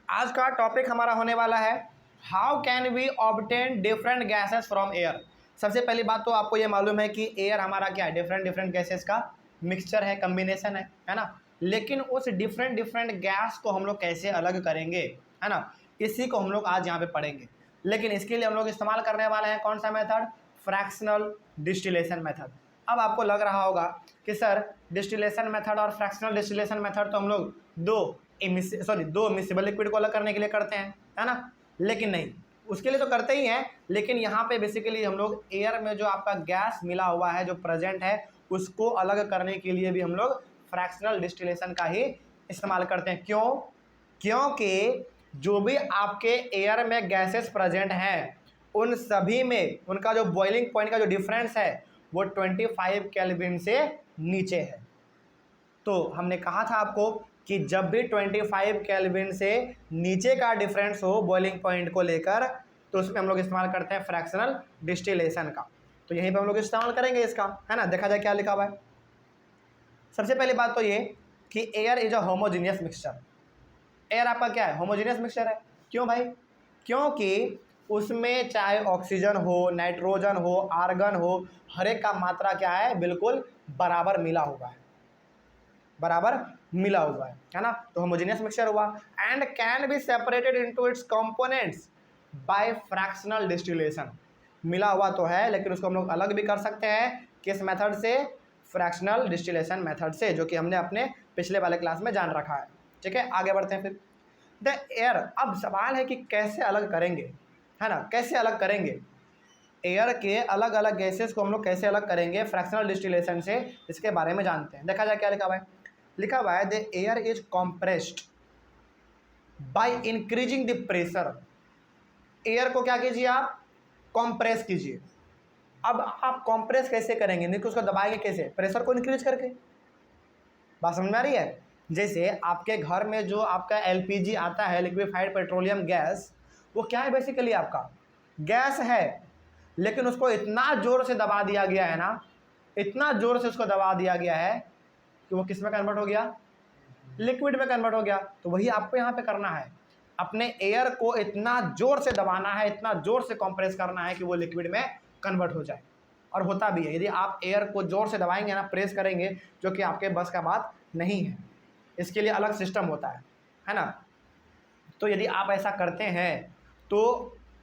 आज का टॉपिक हमारा होने वाला है how can we obtain different gases from air. सबसे पहली बात तो आपको ये मालूम है कि एयर हमारा क्या है, डिफरेंट डिफरेंट गैसेस का मिक्सचर है, कम्बिनेशन है ना। लेकिन उस डिफरेंट डिफरेंट गैस को हम लोग कैसे अलग करेंगे, है ना, इसी को हम लोग आज यहाँ पे पढ़ेंगे। लेकिन इसके लिए हम लोग इस्तेमाल करने वाले हैं कौन सा मेथड, फ्रैक्शनल डिस्टिलेशन मेथड। अब आपको लग रहा होगा कि सर डिस्टिलेशन मेथड और फ्रैक्शनल डिस्टिलेशन मेथड तो हम लोग दो मिसिबल लिक्विड को अलग करने के लिए करते हैं, है ना। लेकिन नहीं, उसके लिए तो करते ही हैं, लेकिन यहाँ पे बेसिकली हम लोग एयर में जो आपका गैस मिला हुआ है, जो प्रेजेंट है, उसको अलग करने के लिए भी हम लोग फ्रैक्शनल डिस्टिलेशन का ही इस्तेमाल करते हैं। क्यों? क्योंकि जो भी आपके एयर में गैसेस प्रेजेंट हैं उन सभी में उनका जो बॉइलिंग पॉइंट का जो डिफरेंस है वो 25 केल्विन से नीचे है। तो हमने कहा था आपको कि जब भी 25 केल्विन से नीचे का डिफरेंस हो बॉइलिंग पॉइंट को लेकर, तो उसमें हम लोग इस्तेमाल करते हैं फ्रैक्शनल डिस्टिलेशन का। तो यहीं पे हम लोग इस्तेमाल करेंगे इसका, है ना। देखा जाए क्या लिखा हुआ है। सबसे पहली बात तो ये कि air is a homogeneous mixture. Air आपका क्या है, होमोजीनियस मिक्सचर है। क्यों भाई? क्योंकि उसमें चाहे ऑक्सीजन हो, नाइट्रोजन हो, आर्गन हो, हर एक का मात्रा क्या है, बिल्कुल बराबर मिला हुआ है, बराबर मिला हुआ है ना। तो होमोजेनियस मिक्सचर हुआ and can be separated into its components by fractional distillation. मिला हुआ तो है, लेकिन उसको हम लोग अलग भी कर सकते हैं। किस मेथड से? फ्रैक्शनल डिस्टिलेशन मेथड से, जो कि हमने अपने पिछले वाले क्लास में जान रखा है। ठीक है, आगे बढ़ते हैं फिर। द एयर, अब सवाल है कि कैसे अलग करेंगे, है ना, कैसे अलग करेंगे एयर के अलग अलग गैसेस को हम लोग कैसे अलग करेंगे फ्रैक्शनल डिस्टिलेशन से, इसके बारे में जानते हैं। देखा जाए क्या लिखा हुआ है। लिखा हुआ है the air is compressed by increasing the pressure. Air को क्या कीजिए आप, कॉम्प्रेस कीजिए। अब आप कॉम्प्रेस कैसे करेंगे, नहीं, उसको दबाएंगे कैसे, प्रेशर को इंक्रीज करके। बात समझ में आ रही है? जैसे आपके घर में जो आपका एलपीजी आता है, लिक्विफाइड पेट्रोलियम गैस, वो क्या है, बेसिकली आपका गैस है, लेकिन उसको इतना जोर से दबा दिया गया है ना, इतना जोर से उसको दबा दिया गया है कि वो किस में कन्वर्ट हो गया, लिक्विड में कन्वर्ट हो गया। तो वही आपको यहाँ पे करना है, अपने एयर को इतना जोर से दबाना है, इतना जोर से कंप्रेस करना है कि वो लिक्विड में कन्वर्ट हो जाए। और होता भी है, यदि आप एयर को जोर से दबाएंगे ना, प्रेस करेंगे, जो कि आपके बस का बात नहीं है, इसके लिए अलग सिस्टम होता है ना। तो यदि आप ऐसा करते हैं तो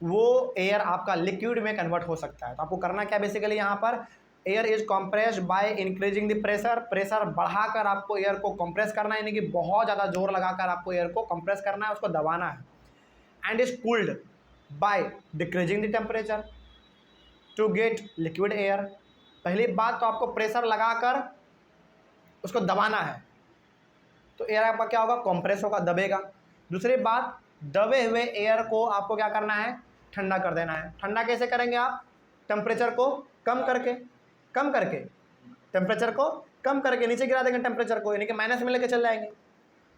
वो एयर आपका लिक्विड में कन्वर्ट हो सकता है। तो आपको करना क्या बेसिकली यहाँ पर, air is compressed by increasing the pressure. Pressure बढ़ाकर आपको एयर को कंप्रेस करना है, यानी कि बहुत ज़्यादा जोर लगाकर आपको एयर को कंप्रेस करना है, उसको दबाना है। And is cooled by decreasing the temperature to get liquid air. पहली बात तो आपको प्रेशर लगाकर उसको दबाना है, तो एयर आपका क्या होगा, कंप्रेस होगा, दबेगा। दूसरी बात, दबे हुए एयर को आपको क्या करना है, ठंडा कर देना है। ठंडा कैसे करेंगे आप, टेम्परेचर को कम करके टेम्परेचर को कम करके नीचे गिरा देंगे टेम्परेचर को, यानी कि माइनस में लेके चल जाएंगे।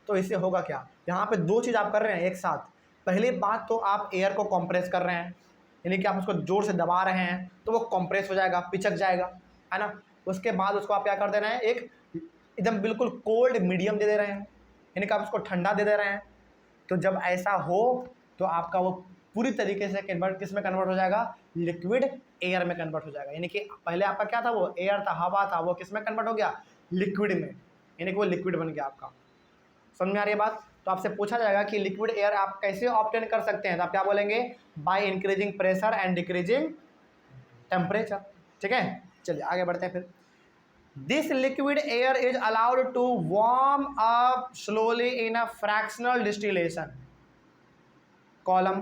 तो इससे होगा क्या, यहाँ पे दो चीज़ आप कर रहे हैं एक साथ। पहली बात तो आप एयर को कंप्रेस कर रहे हैं, यानी कि आप उसको जोर से दबा रहे हैं, तो वो कंप्रेस हो जाएगा, पिचक जाएगा, है ना। उसके बाद उसको आप क्या कर दे रहे हैं, एक एकदम बिल्कुल कोल्ड मीडियम दे रहे हैं, यानी कि आप उसको ठंडा दे रहे हैं। तो जब ऐसा हो तो आपका वो पूरी तरीके से कन्वर्ट किस में कन्वर्ट हो जाएगा, लिक्विड एयर में कन्वर्ट हो जाएगा। यानी कि पहले आपका क्या था, वो एयर था, हवा था, वो किस में कन्वर्ट हो गया, लिक्विड में, यानी कि वो लिक्विड बन गया आपका। समझ में आ रही है बात? तो आपसे पूछा जाएगा कि लिक्विड एयर आप कैसे ऑब्टेन कर सकते हैं, तो आप क्या बोलेंगे, by increasing pressure and decreasing temperature. ठीक है, चलिए आगे बढ़ते हैं फिर। This liquid air is allowed to warm up slowly in a fractional distillation column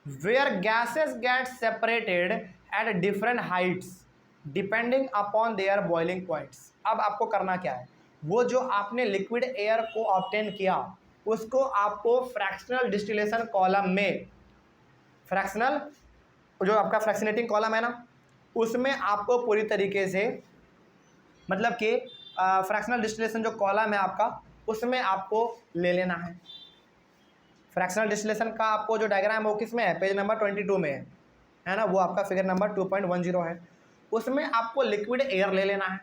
where gases get separated at different heights depending upon their boiling points। अब आपको करना क्या है, वो जो आपने लिक्विड एयर को ऑब्टेन किया उसको आपको फ्रैक्शनल डिस्टिलेशन कॉलम में, फ्रैक्शनल जो आपका फ्रैक्शनेटिंग कॉलम है ना, उसमें आपको पूरी तरीके से, मतलब कि फ्रैक्शनल डिस्टिलेशन जो कॉलम है आपका, उसमें आपको ले लेना है। फ्रैक्शनल डिस्टिलेशन का आपको जो डायग्राम है वो किस में है, पेज नंबर 22 में है ना, वो आपका फिगर नंबर 2.10 है। उसमें आपको लिक्विड एयर ले लेना है।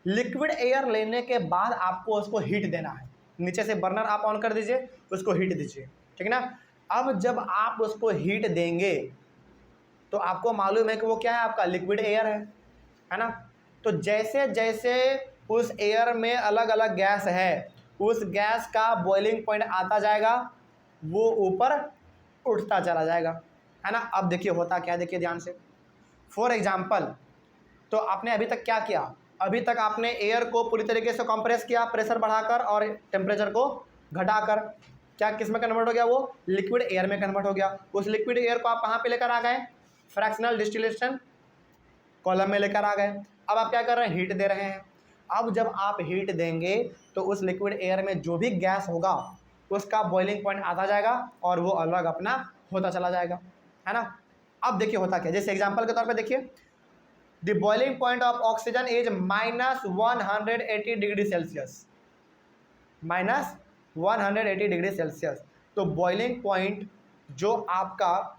लिक्विड एयर लेने के बाद आपको उसको हीट देना है। नीचे से बर्नर आप ऑन कर दीजिए, उसको हीट दीजिए। ठीक है ना। अब जब आप उसको हीट देंगे तो आपको मालूम है कि वो क्या है, आपका लिक्विड एयर है ना। तो जैसे जैसे उस एयर में अलग अलग गैस है, उस गैस का बॉइलिंग पॉइंट आता जाएगा, वो ऊपर उठता चला जाएगा, है ना। अब देखिए होता क्या है, देखिए ध्यान से। फॉर एग्जाम्पल, तो आपने अभी तक क्या किया, अभी तक आपने एयर को पूरी तरीके से कंप्रेस किया, प्रेशर बढ़ाकर और टेम्परेचर को घटाकर, क्या किस में कन्वर्ट हो गया, वो लिक्विड एयर में कन्वर्ट हो गया। उस लिक्विड एयर को आप कहाँ पे लेकर आ गए, फ्रैक्शनल डिस्टिलेशन कॉलम में लेकर आ गए। अब आप क्या कर रहे हैं, हीट दे रहे हैं। अब जब आप हीट देंगे तो उस लिक्विड एयर में जो भी गैस होगा उसका बॉइलिंग पॉइंट आता जाएगा और वो अलग अपना होता चला जाएगा, है ना। अब देखिए होता क्या, जैसे एग्जांपल के तौर पे देखिए, the boiling point of oxygen is -180 degree Celsius, -180 degree Celsius. तो बॉइलिंग पॉइंट जो आपका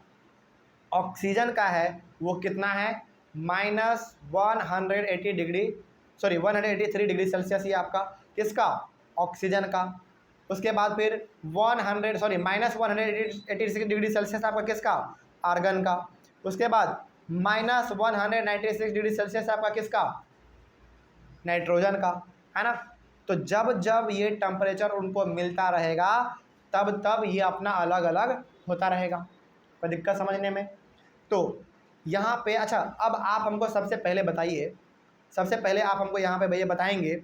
ऑक्सीजन का है वो कितना है, -180 डिग्री, सॉरी 183 डिग्री सेल्सियस, ये आपका किसका, ऑक्सीजन का। उसके बाद फिर -186 डिग्री सेल्सियस आपका किसका, आर्गन का। उसके बाद -196 डिग्री सेल्सियस आपका किसका, नाइट्रोजन का, है ना। तो जब जब ये टेम्परेचर उनको मिलता रहेगा तब तब ये अपना अलग अलग होता रहेगा। कोई दिक्कत समझने में। तो यहाँ पे अच्छा, अब आप हमको सबसे पहले बताइए, सबसे पहले आप हमको यहाँ पे भैया बताएंगे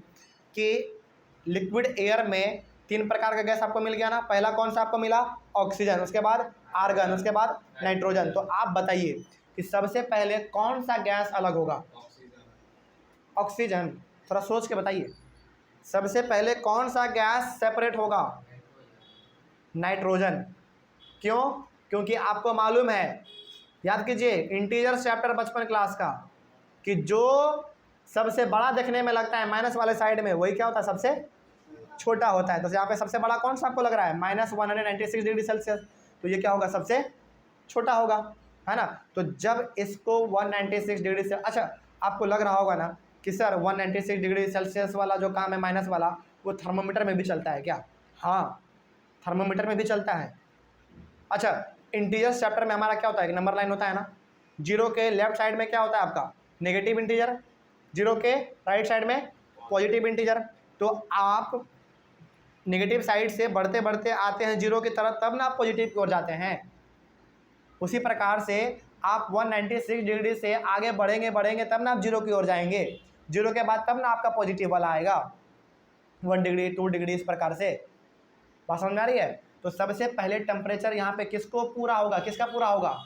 कि लिक्विड एयर में 3 प्रकार का गैस आपको मिल गया ना। पहला कौन सा आपको मिला, ऑक्सीजन, उसके बाद आर्गन, उसके बाद नाइट्रोजन। तो आप बताइए कि सबसे पहले कौन सा गैस अलग होगा, ऑक्सीजन। थोड़ा सोच के बताइए, सबसे पहले कौन सा गैस सेपरेट होगा, नाइट्रोजन। क्यों, क्योंकि आपको मालूम है, याद कीजिए इंटीजर्स चैप्टर 55 क्लास का, कि जो सबसे बड़ा देखने में लगता है माइनस वाले साइड में, वही क्या होता है, सबसे छोटा होता है। तो यहाँ पे सबसे बड़ा कौन सा आपको लग रहा है, -196 डिग्री सेल्सियस। तो ये क्या होगा, सबसे छोटा होगा, है ना। तो जब इसको 196 डिग्री से, अच्छा आपको लग रहा होगा ना कि सर 196 डिग्री सेल्सियस वाला जो काम है माइनस वाला, वो थर्मोमीटर में भी चलता है क्या, हाँ थर्मोमीटर में भी चलता है। अच्छा, इंटीजर्स चैप्टर में हमारा क्या होता है, एक नंबर लाइन होता है ना, 0 के लेफ्ट साइड में क्या होता है आपका, नेगेटिव इंटीजर, 0 के राइट साइड में पॉजिटिव इंटीजर। तो आप नेगेटिव साइड से बढ़ते बढ़ते आते हैं 0 की तरफ, तब ना आप पॉजिटिव की ओर जाते हैं। उसी प्रकार से आप 196 डिग्री से आगे बढ़ेंगे बढ़ेंगे तब ना आप 0 की ओर जाएंगे, 0 के बाद तब ना आपका पॉजिटिव वाला आएगा, 1 डिग्री 2 डिग्री, इस प्रकार से। बात समझ में आ रही है। तो सबसे पहले टेम्परेचर यहाँ पे किसको पूरा होगा, किसका पूरा होगा,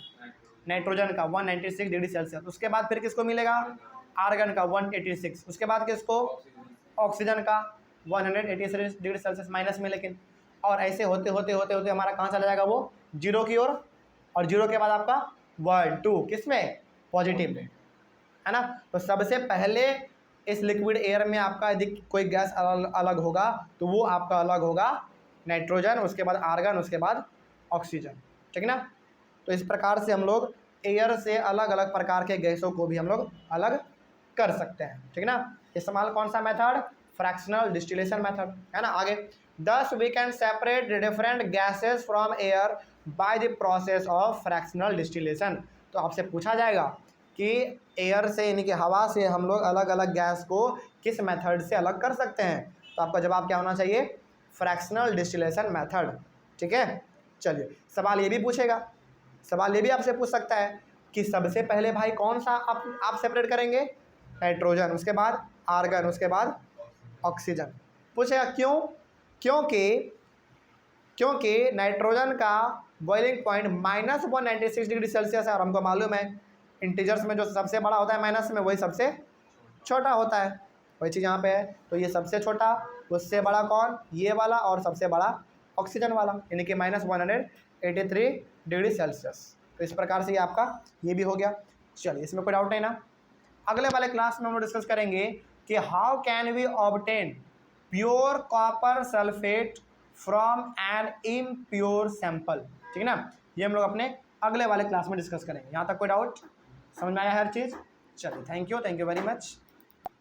नाइट्रोजन का 196 डिग्री सेल्सियस। उसके बाद फिर किसको मिलेगा, आर्गन का 186। उसके बाद किसको, ऑक्सीजन का 186 डिग्री सेल्सियस माइनस में, लेकिन और ऐसे होते होते होते होते हमारा कहाँ चला जाएगा, वो 0 की ओर। और 0 के बाद आपका 1 2 किस में, पॉजिटिव में, है ना। तो सबसे पहले इस लिक्विड एयर में आपका यदि कोई गैस अलग होगा तो वो आपका अलग होगा नाइट्रोजन, उसके बाद आर्गन, उसके बाद ऑक्सीजन, ठीक है ना। तो इस प्रकार से हम लोग एयर से अलग अलग प्रकार के गैसों को भी हम लोग अलग कर सकते हैं, ठीक है ना। इस्तेमाल कौन सा मेथड, फ्रैक्शनल डिस्टिलेशन मेथड, है ना। आगे, thus we can separate the different gases from air by the process of fractional distillation। तो आपसे पूछा जाएगा कि एयर से यानी कि हवा से हम लोग अलग अलग गैस को किस मेथड से अलग कर सकते हैं। तो आपका जवाब क्या होना चाहिए, फ्रैक्शनल डिस्टिलेशन मेथड, ठीक है। चलिए, सवाल ये भी पूछेगा, सवाल ये भी आपसे पूछ सकता है कि सबसे पहले भाई कौन सा आप सेपरेट करेंगे, नाइट्रोजन, उसके बाद आर्गन, उसके बाद ऑक्सीजन। पूछेगा क्यों, क्योंकि नाइट्रोजन का बॉइलिंग पॉइंट -196 डिग्री सेल्सियस है, और हमको मालूम है इंटीजर्स में जो सबसे बड़ा होता है माइनस में, वही सबसे छोटा होता है, वही चीज़ यहाँ पे है। तो ये सबसे छोटा, उससे बड़ा कौन, ये वाला, और सबसे बड़ा ऑक्सीजन वाला, यानी कि -183 डिग्री सेल्सियस। तो इस प्रकार से ये आपका ये भी हो गया। चलिए, इसमें कोई डाउट नहीं ना। अगले वाले क्लास में हम लोग डिस्कस करेंगे कि how can we obtain pure copper sulphate from an impure sample, ठीक है ना। ये हम लोग अपने अगले वाले क्लास में डिस्कस करेंगे। यहाँ तक कोई डाउट, समझ में आया हर चीज़। चलिए, थैंक यू वेरी मच।